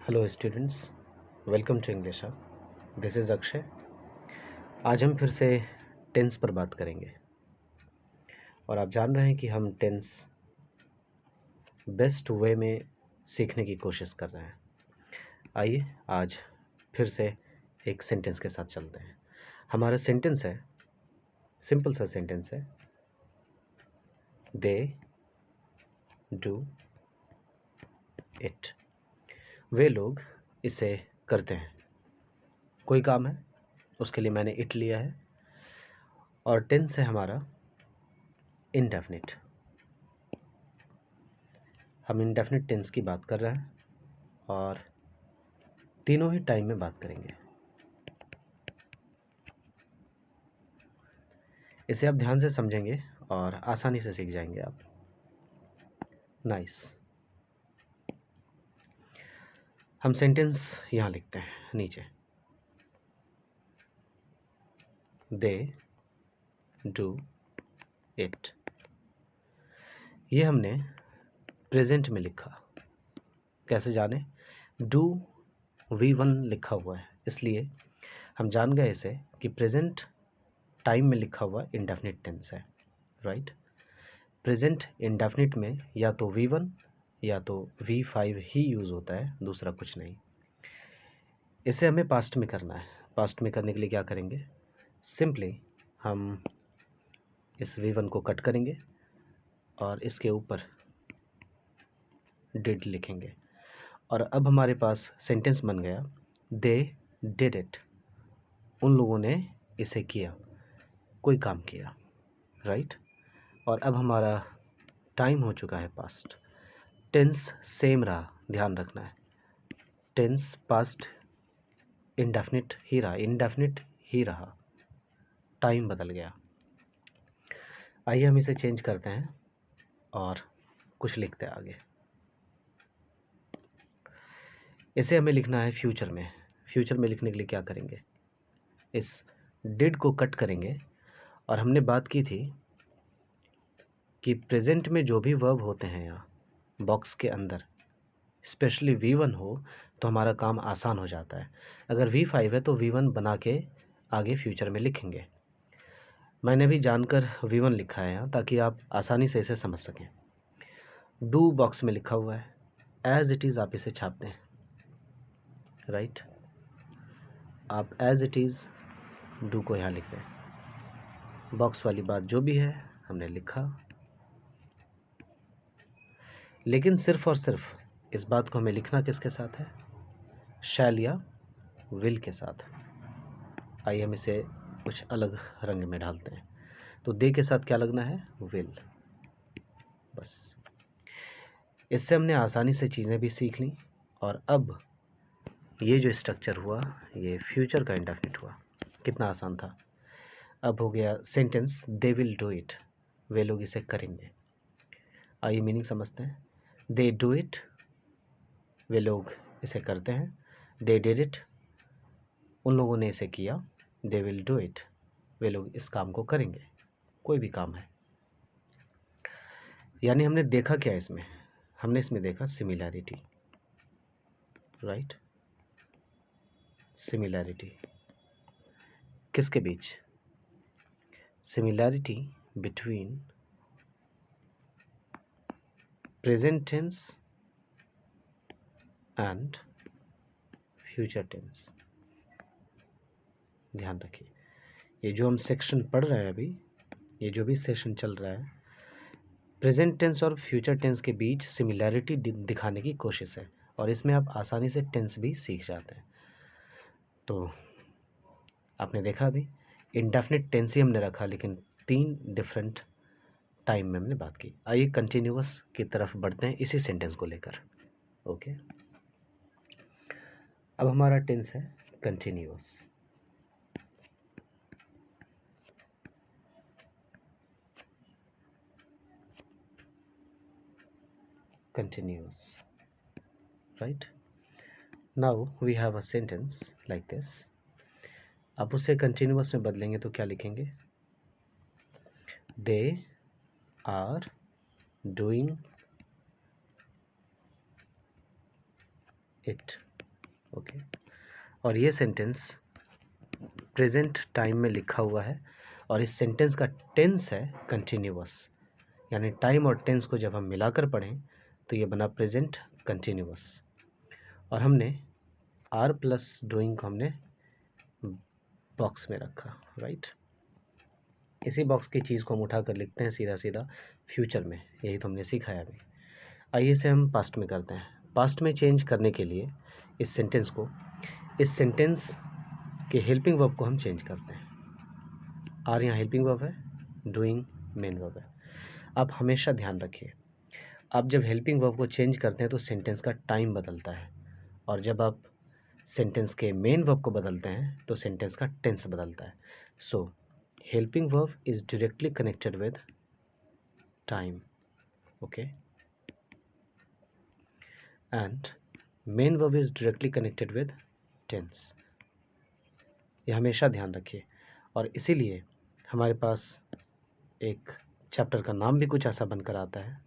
Hello students, welcome to English hub. This is Akshay. आज हम फिर से टेंस पर बात करेंगे और आप जान रहे हैं कि हम टेंस बेस्ट वे में सीखने की कोशिश कर रहे हैं। आइए आज फिर से एक सेंटेंस के साथ चलते हैं। हमारा सेंटेंस है, सिंपल सा सेंटेंस है, दे डू इट। वे लोग इसे करते हैं। कोई काम है, उसके लिए मैंने इट लिया है और टेंस है हमारा इंडेफिनिट। हम इंडेफिनिट टेंस की बात कर रहे हैं और तीनों ही टाइम में बात करेंगे। इसे आप ध्यान से समझेंगे और आसानी से सीख जाएंगे आप। नाइस। हम सेंटेंस यहाँ लिखते हैं नीचे, दे डू इट। ये हमने प्रेजेंट में लिखा। कैसे जाने? डू V1 लिखा हुआ है, इसलिए हम जान गए इसे कि प्रेजेंट टाइम में लिखा हुआ इंडेफिनिट टेंस है, राइट। प्रेजेंट इंडेफिनिट में या तो V1 या तो V5 ही यूज़ होता है, दूसरा कुछ नहीं। इसे हमें पास्ट में करना है। पास्ट में करने के लिए क्या करेंगे? सिंपली हम इस V1 को कट करेंगे और इसके ऊपर डिड लिखेंगे और अब हमारे पास सेंटेंस बन गया, दे डिड इट। उन लोगों ने इसे किया, कोई काम किया, राइट। और अब हमारा टाइम हो चुका है पास्ट। टेंस सेम रहा, ध्यान रखना है। टेंस पास्ट इंडेफिनिट ही रहा, इंडेफिनिट ही रहा, टाइम बदल गया। आइए हम इसे चेंज करते हैं और कुछ लिखते हैं आगे। इसे हमें लिखना है फ्यूचर में। फ्यूचर में लिखने के लिए क्या करेंगे? इस डिड को कट करेंगे और हमने बात की थी कि प्रेजेंट में जो भी वर्ब होते हैं यहाँ बॉक्स के अंदर, स्पेशली V1 हो तो हमारा काम आसान हो जाता है। अगर V5 है तो V1 बना के आगे फ्यूचर में लिखेंगे। मैंने भी जानकर V1 लिखा है यहाँ ताकि आप आसानी से इसे समझ सकें। डू बॉक्स में लिखा हुआ है, एज इट इज़ आप इसे छाप दें, राइट। आप एज इट इज़ डू को यहाँ लिख दें। बॉक्स वाली बात जो भी है हमने लिखा, लेकिन सिर्फ और सिर्फ इस बात को हमें लिखना किसके साथ है? शैल या विल के साथ। आइए हम इसे कुछ अलग रंग में डालते हैं। तो दे के साथ क्या लगना है? विल। बस इससे हमने आसानी से चीज़ें भी सीख ली और अब ये जो स्ट्रक्चर हुआ ये फ्यूचर का इंडेफिनिट हुआ। कितना आसान था। अब हो गया sentence, they will do it. वे लोग इसे करेंगे। आइए मीनिंग समझते हैं। दे डू इट, वे लोग इसे करते हैं। दे डिड इट, उन लोगों ने इसे किया। दे विल डू इट, वे लोग इस काम को करेंगे, कोई भी काम है। यानी हमने देखा क्या इसमें? हमने इसमें देखा सिमिलैरिटी, राइट। सिमिलैरिटी किसके बीच? Similarity between present tense and future tense. ध्यान रखिए, ये जो हम सेक्शन पढ़ रहे हैं अभी, ये जो भी सेशन चल रहा है, प्रेजेंट टेंस और फ्यूचर टेंस के बीच सिमिलैरिटी दिखाने की कोशिश है और इसमें आप आसानी से टेंस भी सीख जाते हैं। तो आपने देखा अभी इंडेफिनिट टेंस ही हमने रखा, लेकिन 3 डिफरेंट टाइम में हमने बात की। आइए कंटिन्यूअस की तरफ बढ़ते हैं इसी सेंटेंस को लेकर। ओके, अब हमारा टेंस है continuous. Continuous, right? Now we have a sentence like this. अब उसे कंटिन्यूअस में बदलेंगे तो क्या लिखेंगे? They are doing it. Okay. और ये सेंटेंस प्रेजेंट टाइम में लिखा हुआ है और इस सेंटेंस का टेंस है कंटिन्यूअस, यानी टाइम और टेंस को जब हम मिलाकर पढ़ें तो ये बना प्रेजेंट कंटिन्यूअस। और हमने आर प्लस डूइंग को हमने बॉक्स में रखा, राइट। इसी बॉक्स की चीज़ को हम उठा कर लिखते हैं सीधा सीधा फ्यूचर में, यही तो हमने सीखा है अभी। आइए से हम पास्ट में करते हैं। पास्ट में चेंज करने के लिए इस सेंटेंस के हेल्पिंग वर्ब को हम चेंज करते हैं। आर यहाँ हेल्पिंग वर्ब है, डूइंग मेन वर्ब है। आप हमेशा ध्यान रखिए, आप जब हेल्पिंग वर्ब को चेंज करते हैं तो सेंटेंस का टाइम बदलता है, और जब आप सेंटेंस के मेन वर्ब को बदलते हैं तो सेंटेंस का टेंस बदलता है। So helping verb is directly connected with time, okay, and main verb is directly connected with tense. ये हमेशा ध्यान रखिए, और इसीलिए हमारे पास एक चैप्टर का नाम भी कुछ ऐसा बनकर आता है,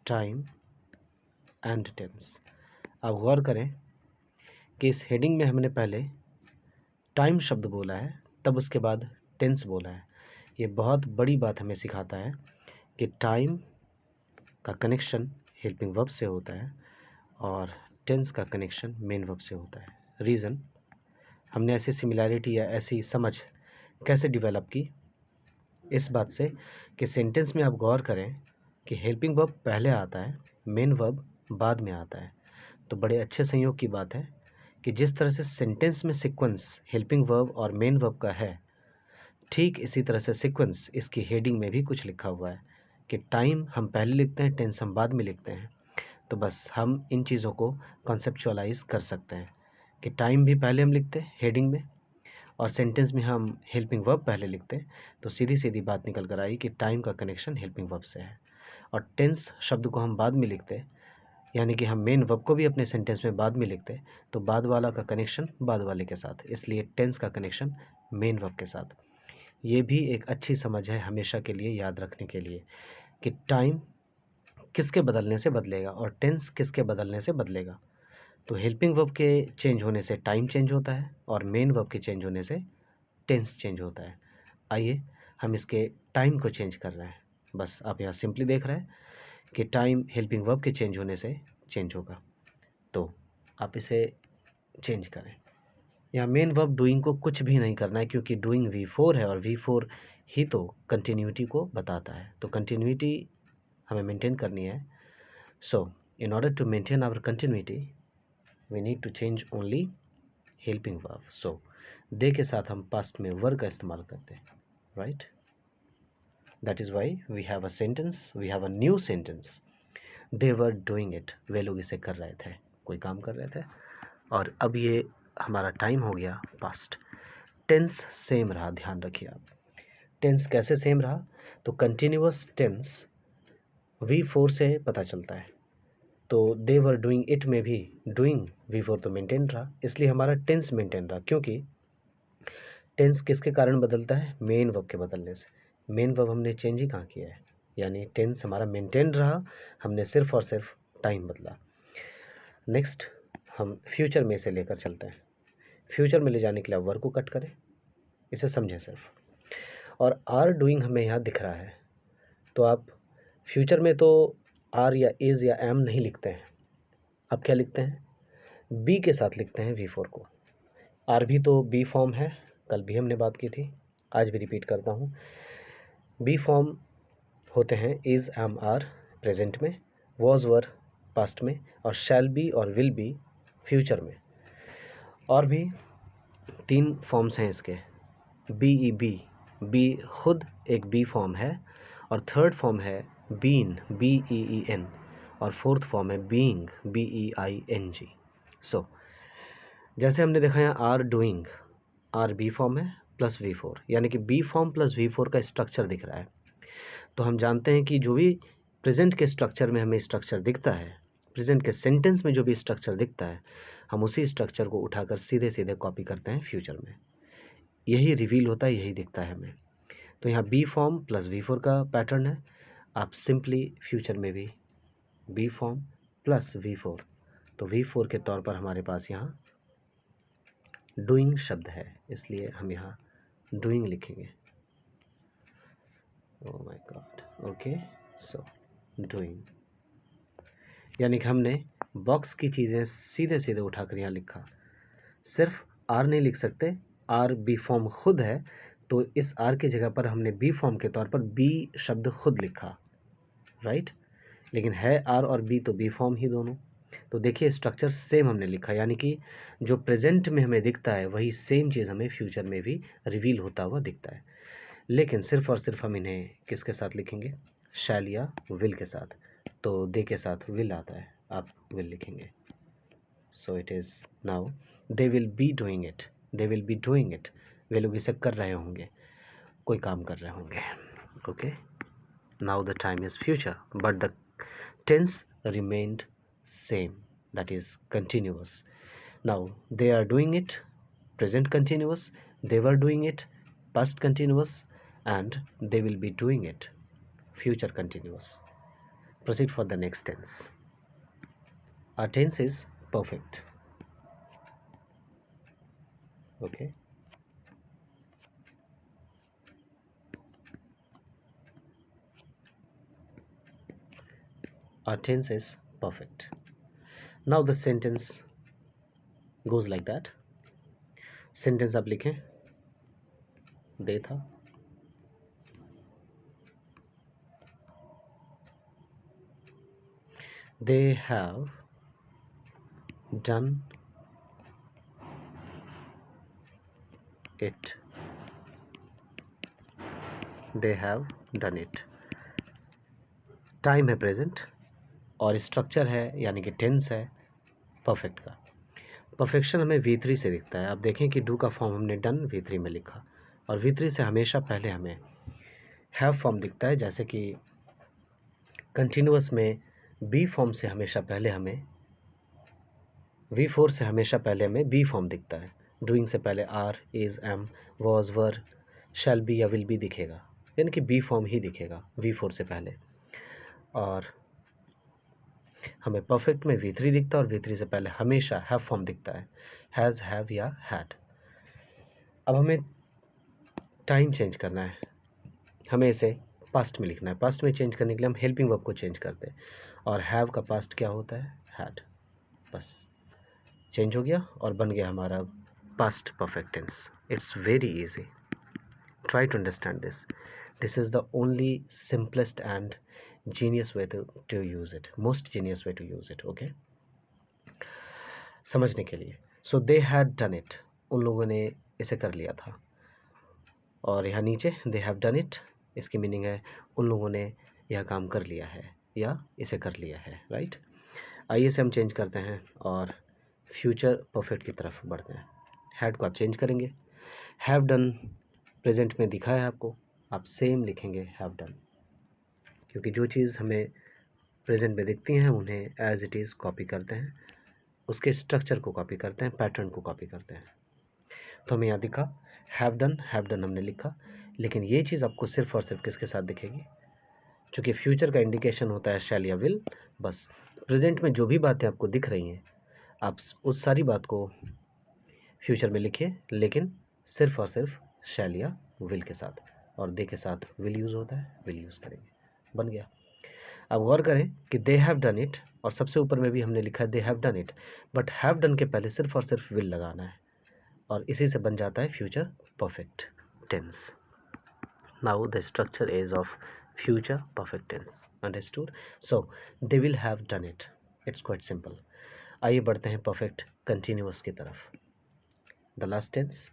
टाइम एंड टेंस। आप गौर करें कि इस हेडिंग में हमने पहले टाइम शब्द बोला है, तब उसके बाद टेंस बोला है। ये बहुत बड़ी बात हमें सिखाता है कि टाइम का कनेक्शन हेल्पिंग वर्ब से होता है और टेंस का कनेक्शन मेन वर्ब से होता है। रीज़न, हमने ऐसी सिमिलैरिटी या ऐसी समझ कैसे डेवलप की, इस बात से कि सेंटेंस में आप गौर करें कि हेल्पिंग वर्ब पहले आता है, मेन वर्ब बाद में आता है। तो बड़े अच्छे संयोग की बात है कि जिस तरह से सेंटेंस में सीक्वेंस हेल्पिंग वर्ब और मेन वर्ब का है, ठीक इसी तरह से सीक्वेंस इसकी हेडिंग में भी कुछ लिखा हुआ है कि टाइम हम पहले लिखते हैं, टेंस हम बाद में लिखते हैं। तो बस हम इन चीज़ों को कॉन्सेप्चुअलाइज कर सकते हैं कि टाइम भी पहले हम लिखते हैं हेडिंग में, और सेंटेंस में हम हेल्पिंग वर्ब पहले लिखते हैं। तो सीधी सीधी बात निकल कर आई कि टाइम का कनेक्शन हेल्पिंग वर्ब से है, और टेंस शब्द को हम बाद में लिखते हैं, यानी कि हम मेन वर्ब को भी अपने सेंटेंस में बाद में लिखते हैं। तो बाद वाला का कनेक्शन बाद वाले के साथ, इसलिए टेंस का कनेक्शन मेन वर्ब के साथ। ये भी एक अच्छी समझ है हमेशा के लिए याद रखने के लिए कि टाइम किसके बदलने से बदलेगा और टेंस किसके बदलने से बदलेगा। तो हेल्पिंग वर्ब के चेंज होने से टाइम चेंज होता है और मेन वर्ब के चेंज होने से टेंस चेंज होता है। आइए हम इसके टाइम को चेंज कर रहे हैं। बस आप यहाँ सिंपली देख रहे हैं कि टाइम हेल्पिंग वर्ब के चेंज होने से चेंज होगा, तो आप इसे चेंज करें। यहाँ मेन वर्ब डूइंग को कुछ भी नहीं करना है, क्योंकि डूइंग V4 है और V4 ही तो कंटिन्यूटी को बताता है। तो कंटिन्यूटी हमें मेंटेन करनी है। So in order to maintain our continuity we need to change only helping verb. So they के साथ हम पास्ट में वर का इस्तेमाल करते हैं, right. That is why we have a sentence, we have a new sentence, they were doing it. वे लोग इसे कर रहे थे, कोई काम कर रहे थे, और अब ये हमारा टाइम हो गया पास्ट। टेंस सेम रहा, ध्यान रखिए आप। टेंस कैसे सेम रहा, तो कंटिन्यूअस टेंस V4 से पता चलता है। तो दे वर डूइंग इट में भी डूइंग V4 तो मेंटेन रहा, इसलिए हमारा टेंस मेंटेन रहा। क्योंकि टेंस किसके कारण बदलता है, मेन वर्ब के बदलने से। मेन वर्ब हमने चेंज ही कहाँ किया है, यानी टेंस हमारा मेंटेन रहा, हमने सिर्फ और सिर्फ टाइम बदला। नेक्स्ट हम फ्यूचर में इसे लेकर चलते हैं। फ्यूचर में ले जाने के लिए वर्ब को कट करें, इसे समझें सिर्फ। और आर डूइंग हमें यहाँ दिख रहा है, तो आप फ्यूचर में तो आर या इज़ या एम नहीं लिखते हैं, आप क्या लिखते हैं, बी के साथ लिखते हैं V4 को। आर भी तो बी फॉर्म है, कल भी हमने बात की थी, आज भी रिपीट करता हूँ। बी फॉर्म होते हैं इज़, एम, आर प्रेजेंट में, वॉज, वर पास्ट में, और शैल बी और विल बी फ्यूचर में। और भी 3 फॉर्म्स हैं इसके, BEB, बी खुद एक बी फॉर्म है, और थर्ड फॉर्म है बीन, BEEN, और फोर्थ फॉर्म है बीइंग, BEING। सो जैसे हमने देखा है are doing, are be form है प्लस V4, यानी कि बी फॉर्म प्लस V4 का स्ट्रक्चर दिख रहा है। तो हम जानते हैं कि जो भी प्रेजेंट के स्ट्रक्चर में हमें स्ट्रक्चर दिखता है, प्रेजेंट के सेंटेंस में जो भी स्ट्रक्चर दिखता है, हम उसी स्ट्रक्चर को उठाकर सीधे सीधे कॉपी करते हैं फ्यूचर में। यही रिवील होता है, यही दिखता है हमें। तो यहाँ बी फॉर्म प्लस V4 का पैटर्न है, आप सिंपली फ्यूचर में भी बी फॉर्म प्लस V4 तो V4 के तौर पर हमारे पास यहाँ डूइंग शब्द है, इसलिए हम यहाँ डूइंग लिखेंगे। Oh my God, okay, so doing, यानी कि हमने बॉक्स की चीज़ें सीधे सीधे उठाकर यहाँ लिखा। सिर्फ आर नहीं लिख सकते, आर बी फॉर्म खुद है, तो इस आर की जगह पर हमने बी फॉर्म के तौर पर बी शब्द खुद लिखा, राइट। लेकिन है आर और बी तो बी फॉर्म ही दोनों। तो देखिए स्ट्रक्चर सेम हमने लिखा, यानी कि जो प्रेजेंट में हमें दिखता है वही सेम चीज़ हमें फ्यूचर में भी रिवील होता हुआ दिखता है। लेकिन सिर्फ और सिर्फ हम इन्हें किसके साथ लिखेंगे? शैल या विल के साथ। तो दे के साथ विल आता है, आप विल लिखेंगे। So it is now they will be doing it, they will be doing it, वे लोग इसे कर रहे होंगे, कोई काम कर रहे होंगे। Okay, now the time is future but the tense remained same, that is continuous. Now they are doing it, present continuous, they were doing it, past continuous, and they will be doing it, future continuous. Proceed for the next tense. Our tense is perfect. Okay, our tense is perfect. Now the sentence goes like that. Sentence आप लिखें, दे था, they have done it, they have done it. Time है present और structure है यानी कि tense है perfect का। परफेक्शन हमें V3 से दिखता है। आप देखें कि डू का फॉर्म हमने डन V3 में लिखा और V3 से हमेशा पहले हमें हैव फॉर्म दिखता है, जैसे कि कंटिन्यूअस में बी फॉर्म से हमेशा पहले हमें V4 से हमेशा पहले हमें बी फॉर्म दिखता है। डूइंग से पहले are, is, am, was, were, shall be या विल बी दिखेगा, यानी कि बी फॉर्म ही दिखेगा V4 से पहले। और हमें परफेक्ट में V3 दिखता है और V3 से पहले हमेशा हैव फॉर्म दिखता है, हैज़, हैव या हैड। अब हमें टाइम चेंज करना है, हमें इसे पास्ट में लिखना है। पास्ट में चेंज करने के लिए हम हेल्पिंग वर्ब को चेंज करते हैं और हैव का पास्ट क्या होता है? हैड। बस चेंज हो गया और बन गया हमारा past perfect tense. It's very easy, try to understand this. This is the only simplest and genius way to use it, most genius way to use it. Okay, समझने के लिए। So they had done it, उन लोगों ने इसे कर लिया था। और यहाँ नीचे they have done it, इसकी मीनिंग है उन लोगों ने यह काम कर लिया है या इसे कर लिया है, राइट। आइए इसे हम चेंज करते हैं और फ्यूचर परफेक्ट की तरफ बढ़ते हैं। हैड को आप चेंज करेंगे, हैव डन प्रेजेंट में दिखा है आपको, आप सेम लिखेंगे हैव डन, क्योंकि जो चीज़ हमें प्रेजेंट में दिखती हैं उन्हें एज इट इज़ कॉपी करते हैं, उसके स्ट्रक्चर को कॉपी करते हैं, पैटर्न को कॉपी करते हैं। तो हमें यहाँ दिखा हैव डन हमने लिखा, लेकिन ये चीज़ आपको सिर्फ और सिर्फ किसके साथ दिखेगी? चूँकि फ्यूचर का इंडिकेशन होता है शैल या विल, बस प्रेजेंट में जो भी बातें आपको दिख रही हैं आप उस सारी बात को फ्यूचर में लिखिए, लेकिन सिर्फ और सिर्फ शैल या विल के साथ, और दे के साथ विल यूज़ होता है, विल यूज़ करेंगे, बन गया। अब गौर करें कि दे हैव डन इट और सबसे ऊपर में भी हमने लिखा है they have done it, but have done के पहले सिर्फ और सिर्फ विल लगाना है और इसी से बन जाता है future perfect tense. Now the structure is of future perfect tense, understood. So they will have done it, it's quite simple. आइए बढ़ते हैं परफेक्ट कंटिन्यूअस की तरफ। The last tense,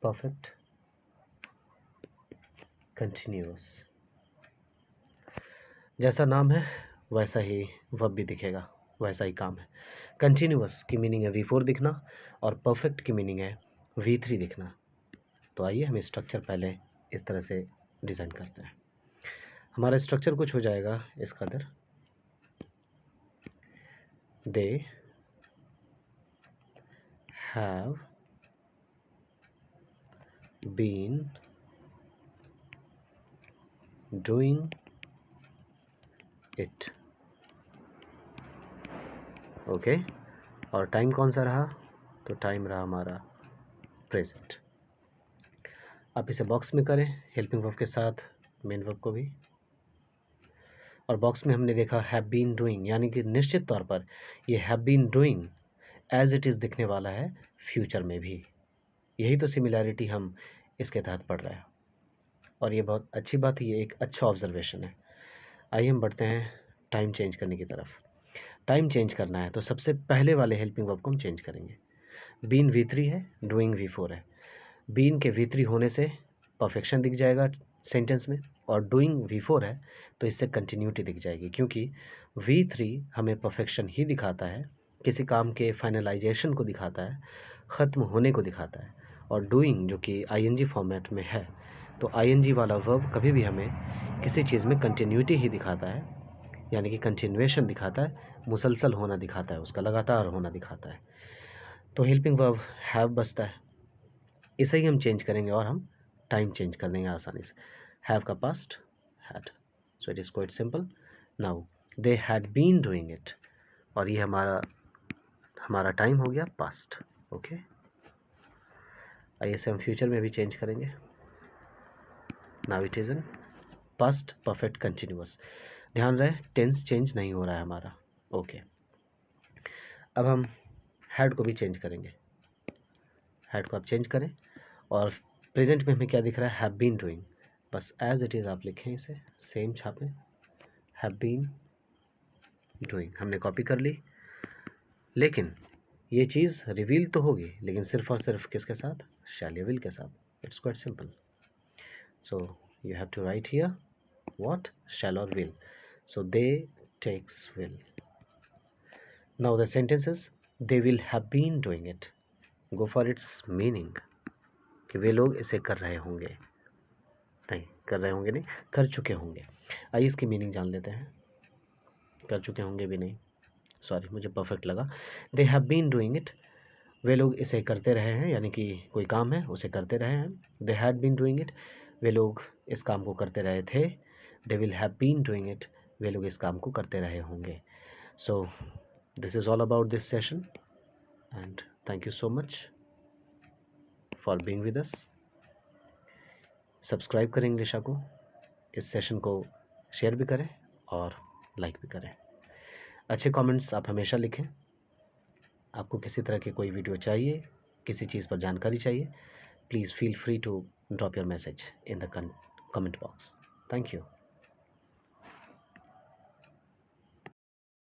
perfect continuous. जैसा नाम है वैसा ही वर्ब भी दिखेगा, वैसा ही काम है। कंटिन्यूअस की मीनिंग है V4 दिखना और परफेक्ट की मीनिंग है V3 दिखना। तो आइए हम स्ट्रक्चर पहले इस तरह से डिज़ाइन करते हैं। हमारा स्ट्रक्चर कुछ हो जाएगा इस कदर, they have been doing it. Okay, और टाइम कौन सा रहा? तो टाइम रहा हमारा प्रेजेंट। आप इसे बॉक्स में करें हेल्पिंग वर्ब के साथ मेन वर्ब को भी। और बॉक्स में हमने देखा हैव बीन डूइंग, यानी कि निश्चित तौर पर ये have been doing as it is दिखने वाला है फ्यूचर में भी। यही तो सिमिलैरिटी हम इसके तहत पढ़ रहे हैं, और ये बहुत अच्छी बात है, ये एक अच्छा ऑब्जर्वेशन है। आइए हम बढ़ते हैं टाइम चेंज करने की तरफ। टाइम चेंज करना है तो सबसे पहले वाले हेल्पिंग वर्ब को हम चेंज करेंगे। बीन V3 है, डूइंग V4 है। बीन के V3 होने से परफेक्शन दिख जाएगा सेंटेंस में, और डूइंग V4 है तो इससे कंटिन्यूटी दिख जाएगी, क्योंकि V3 हमें परफेक्शन ही दिखाता है, किसी काम के फाइनलाइजेशन को दिखाता है, ख़त्म होने को दिखाता है। और डूइंग जो कि ING फॉर्मेट में है, तो ING वाला वर्ब कभी भी हमें किसी चीज़ में कंटिन्यूटी ही दिखाता है, यानी कि कंटिन्यूएशन दिखाता है, मुसलसल होना दिखाता है, उसका लगातार होना दिखाता है। तो हेल्पिंग वर्ब हैव बचता है, इसे ही हम चेंज करेंगे और हम टाइम चेंज कर देंगे आसानी से। हैव का पास्ट had, so it is quite simple. Now they had been doing it, और ये हमारा टाइम हो गया पास्ट। ओके, आइए से हम फ्यूचर में भी चेंज करेंगे। Now it is in past perfect continuous. ध्यान रहे टेंस चेंज नहीं हो रहा है हमारा। ओके, अब हम हैड को भी चेंज करेंगे। हैड को आप चेंज करें, और प्रेजेंट में हमें क्या दिख रहा है? Have been doing. बस एज इट इज़ आप लिखें, इसे सेम छापें, हैव बीन डूइंग। हमने कॉपी कर ली, लेकिन ये चीज़ रिवील तो होगी, लेकिन सिर्फ और सिर्फ किसके साथ? शैल या विल के साथ। It's quite simple. So you have to write here what? Shall और will. So they takes will. Now the sentences they will have been doing it, go for its meaning, कि वे लोग इसे कर रहे होंगे, नहीं कर रहे होंगे नहीं, कर चुके होंगे। आइए इसकी मीनिंग जान लेते हैं। कर चुके होंगे भी नहीं, सॉरी मुझे परफेक्ट लगा। They have been doing it, वे लोग इसे करते रहे हैं, यानी कि कोई काम है उसे करते रहे हैं। They had been doing it, वे लोग इस काम को करते रहे थे। They will have been doing it, वे लोग इस काम को करते रहे होंगे। So this is all about this session, and thank you so much for being with us. Subscribe करें इंग्लिशा को, इस सेशन को शेयर भी करें और लाइक भी करें। अच्छे कमेंट्स आप हमेशा लिखें। आपको किसी तरह की कोई वीडियो चाहिए, किसी चीज़ पर जानकारी चाहिए, please feel free to drop your message in the comment box. Thank you.